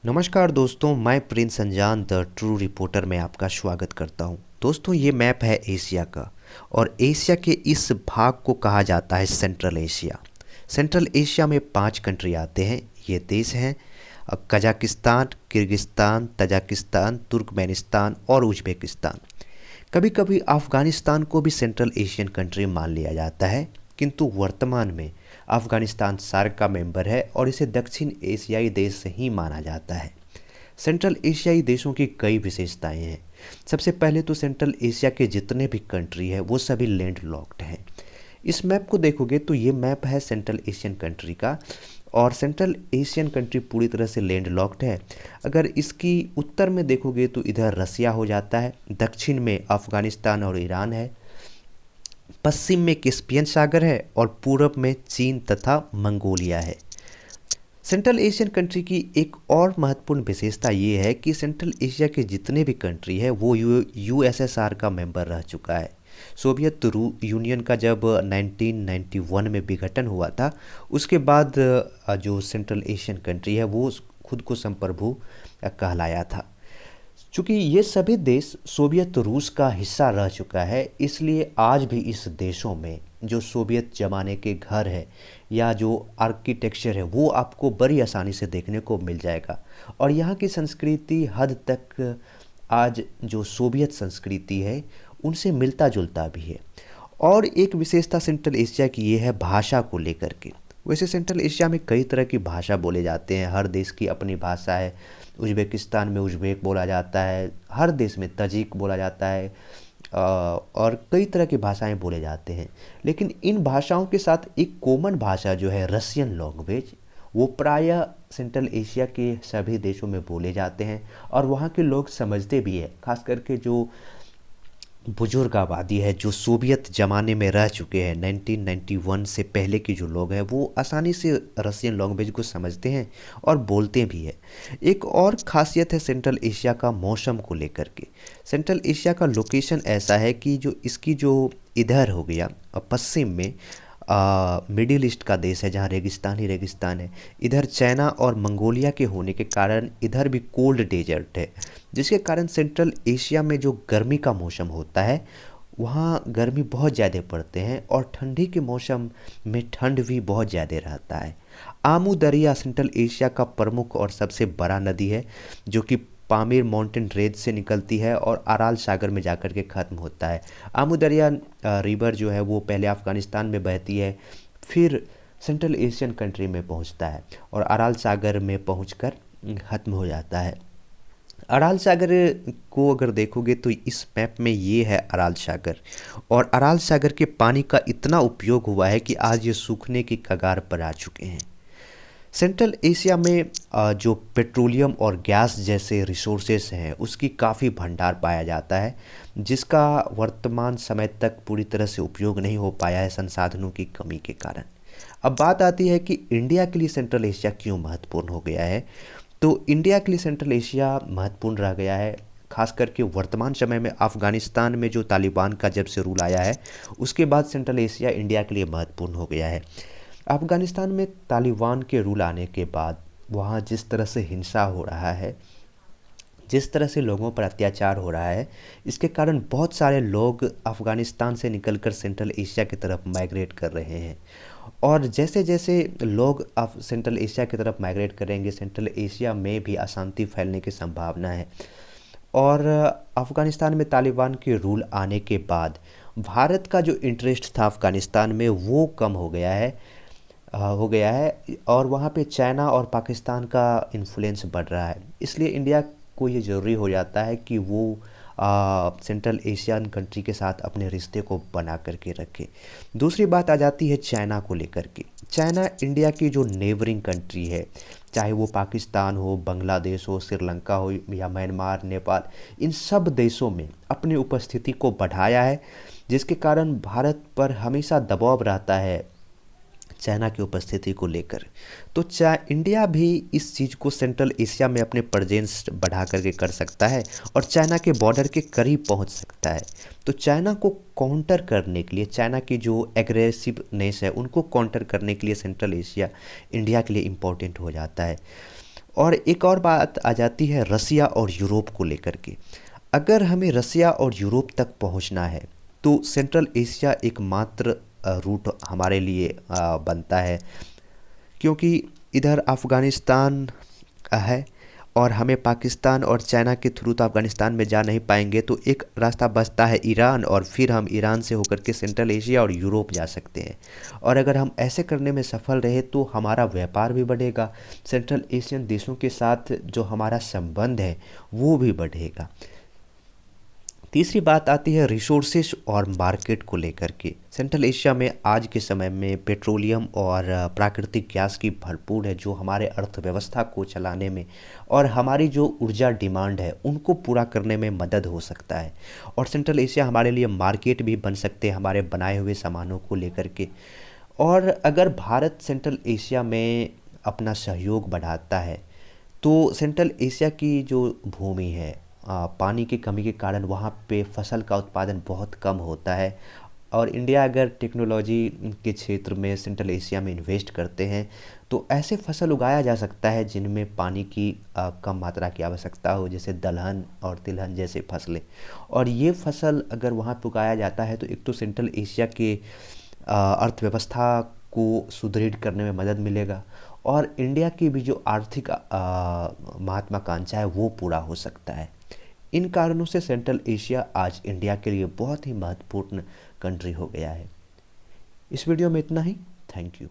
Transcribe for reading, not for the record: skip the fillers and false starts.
नमस्कार दोस्तों, मैं प्रिंस अनजान द ट्रू रिपोर्टर में आपका स्वागत करता हूं। दोस्तों, ये मैप है एशिया का और एशिया के इस भाग को कहा जाता है सेंट्रल एशिया। सेंट्रल एशिया में 5 कंट्री आते हैं। ये देश हैं कजाकिस्तान, किर्गिस्तान, तजाकिस्तान, तुर्कमेनिस्तान और उज़्बेकिस्तान। कभी कभी अफ़गानिस्तान को भी सेंट्रल एशियन कंट्री मान लिया जाता है, किंतु वर्तमान में अफ़गानिस्तान सार्क का मेंबर है और इसे दक्षिण एशियाई देश ही माना जाता है। सेंट्रल एशियाई देशों की कई विशेषताएं हैं। सबसे पहले तो सेंट्रल एशिया के जितने भी कंट्री है वो सभी लैंड लॉक्ड हैं। इस मैप को देखोगे तो ये मैप है सेंट्रल एशियन कंट्री का और सेंट्रल एशियन कंट्री पूरी तरह से लैंड लॉक्ड है। अगर इसकी उत्तर में देखोगे तो इधर रसिया हो जाता है, दक्षिण में अफ़गानिस्तान और ईरान है, पश्चिम में कैस्पियन सागर है और पूर्व में चीन तथा मंगोलिया है। सेंट्रल एशियन कंट्री की एक और महत्वपूर्ण विशेषता ये है कि सेंट्रल एशिया के जितने भी कंट्री है वो यूएसएसआर का मेंबर रह चुका है। सोवियत यूनियन का जब 1991 में विघटन हुआ था, उसके बाद जो सेंट्रल एशियन कंट्री है वो खुद को संप्रभु कहलाया था। चूँकि ये सभी देश सोवियत रूस का हिस्सा रह चुका है, इसलिए आज भी इस देशों में जो सोवियत ज़माने के घर है या जो आर्किटेक्चर है वो आपको बड़ी आसानी से देखने को मिल जाएगा। और यहाँ की संस्कृति हद तक आज जो सोवियत संस्कृति है उनसे मिलता जुलता भी है। और एक विशेषता सेंट्रल एशिया की ये है भाषा को लेकर के। वैसे सेंट्रल एशिया में कई तरह की भाषा बोले जाते हैं, हर देश की अपनी भाषा है। उज़्बेकिस्तान में उज़्बेक बोला जाता है, हर देश में तजिक बोला जाता है और कई तरह की भाषाएं बोले जाते हैं। लेकिन इन भाषाओं के साथ एक कॉमन भाषा जो है रशियन लैंग्वेज, वो प्रायः सेंट्रल एशिया के सभी देशों में बोले जाते हैं और वहाँ के लोग समझते भी हैं। खास करके जो बुजुर्ग आबादी है जो सोवियत ज़माने में रह चुके हैं, 1991 से पहले के जो लोग हैं वो आसानी से रशियन लैंग्वेज को समझते हैं और बोलते भी हैं। एक और ख़ासियत है सेंट्रल एशिया का मौसम को लेकर के। सेंट्रल एशिया का लोकेशन ऐसा है कि जो इसकी जो इधर हो गया पश्चिम में मिडिल ईस्ट का देश है जहाँ रेगिस्तान ही रेगिस्तान है। इधर चाइना और मंगोलिया के होने के कारण इधर भी कोल्ड डेजर्ट है, जिसके कारण सेंट्रल एशिया में जो गर्मी का मौसम होता है वहाँ गर्मी बहुत ज़्यादा पड़ते हैं और ठंडी के मौसम में ठंड भी बहुत ज़्यादा रहता है। आमू दरिया सेंट्रल एशिया का प्रमुख और सबसे बड़ा नदी है जो कि पामीर माउंटेन रेंज से निकलती है और अराल सागर में जाकर के ख़त्म होता है। आमू दरिया रिवर जो है वो पहले अफ़गानिस्तान में बहती है, फिर सेंट्रल एशियन कंट्री में पहुंचता है और अराल सागर में पहुंचकर ख़त्म हो जाता है। अराल सागर को अगर देखोगे तो इस मैप में ये है अराल सागर और अराल सागर के पानी का इतना उपयोग हुआ है कि आज ये सूखने की कगार पर आ चुके हैं। सेंट्रल एशिया में जो पेट्रोलियम और गैस जैसे रिसोर्सेस हैं उसकी काफ़ी भंडार पाया जाता है, जिसका वर्तमान समय तक पूरी तरह से उपयोग नहीं हो पाया है संसाधनों की कमी के कारण। अब बात आती है कि इंडिया के लिए सेंट्रल एशिया क्यों महत्वपूर्ण हो गया है। तो इंडिया के लिए सेंट्रल एशिया महत्वपूर्ण रह गया है खास करके वर्तमान समय में। अफ़गानिस्तान में जो तालिबान का जब से रूल आया है उसके बाद सेंट्रल एशिया इंडिया के लिए महत्वपूर्ण हो गया है। अफ़गानिस्तान में तालिबान के रूल आने के बाद वहाँ जिस तरह से हिंसा हो रहा है, जिस तरह से लोगों पर अत्याचार हो रहा है, इसके कारण बहुत सारे लोग अफ़गानिस्तान से निकलकर सेंट्रल एशिया की तरफ माइग्रेट कर रहे हैं। और जैसे जैसे लोग सेंट्रल एशिया की तरफ माइग्रेट करेंगे, सेंट्रल एशिया में भी अशांति फैलने की संभावना है। और अफ़गानिस्तान में तालिबान के रूल आने के बाद भारत का जो इंटरेस्ट था अफ़गानिस्तान में वो कम हो गया है और वहाँ पे चाइना और पाकिस्तान का इन्फ्लुएंस बढ़ रहा है। इसलिए इंडिया को ये ज़रूरी हो जाता है कि वो सेंट्रल एशियन कंट्री के साथ अपने रिश्ते को बना करके रखे। दूसरी बात आ जाती है चाइना को लेकर के। चाइना इंडिया की जो नेबरिंग कंट्री है, चाहे वो पाकिस्तान हो, बांग्लादेश हो, श्रीलंका हो या म्यांमार, नेपाल, इन सब देशों में अपनी उपस्थिति को बढ़ाया है, जिसके कारण भारत पर हमेशा दबाव रहता है चाइना की उपस्थिति को लेकर। तो इंडिया भी इस चीज़ को सेंट्रल एशिया में अपने प्रेजेंस बढ़ा करके कर सकता है और चाइना के बॉर्डर के करीब पहुंच सकता है। तो चाइना को काउंटर करने के लिए, चाइना की जो एग्रेसिवनेस है उनको काउंटर करने के लिए सेंट्रल एशिया इंडिया के लिए इम्पोर्टेंट हो जाता है। और एक और बात आ जाती है रसिया और यूरोप को लेकर के। अगर हमें रसिया और यूरोप तक पहुंचना है तो सेंट्रल एशिया एकमात्र रूट हमारे लिए बनता है, क्योंकि इधर अफ़गानिस्तान है और हमें पाकिस्तान और चाइना के थ्रू तो अफ़गानिस्तान में जा नहीं पाएंगे, तो एक रास्ता बचता है ईरान, और फिर हम ईरान से होकर के सेंट्रल एशिया और यूरोप जा सकते हैं। और अगर हम ऐसे करने में सफल रहे तो हमारा व्यापार भी बढ़ेगा, सेंट्रल एशियन देशों के साथ जो हमारा संबंध है वो भी बढ़ेगा। तीसरी बात आती है रिसोर्सेज और मार्केट को लेकर के। सेंट्रल एशिया में आज के समय में पेट्रोलियम और प्राकृतिक गैस की भरपूर है, जो हमारे अर्थव्यवस्था को चलाने में और हमारी जो ऊर्जा डिमांड है उनको पूरा करने में मदद हो सकता है। और सेंट्रल एशिया हमारे लिए मार्केट भी बन सकते हैं हमारे बनाए हुए सामानों को लेकर के। और अगर भारत सेंट्रल एशिया में अपना सहयोग बढ़ाता है तो सेंट्रल एशिया की जो भूमि है, पानी की कमी के कारण वहाँ पे फसल का उत्पादन बहुत कम होता है। और इंडिया अगर टेक्नोलॉजी के क्षेत्र में सेंट्रल एशिया में इन्वेस्ट करते हैं तो ऐसे फसल उगाया जा सकता है जिनमें पानी की कम मात्रा की आवश्यकता हो, जैसे दलहन और तिलहन जैसे फसलें। और ये फसल अगर वहाँ पे उगाया जाता है तो एक तो सेंट्रल एशिया के अर्थव्यवस्था को सुदृढ़ करने में मदद मिलेगा, और इंडिया की भी जो आर्थिक महत्वाकांक्षा है वो पूरा हो सकता है। इन कारणों से सेंट्रल एशिया आज इंडिया के लिए बहुत ही महत्वपूर्ण कंट्री हो गया है। इस वीडियो में इतना ही। Thank you.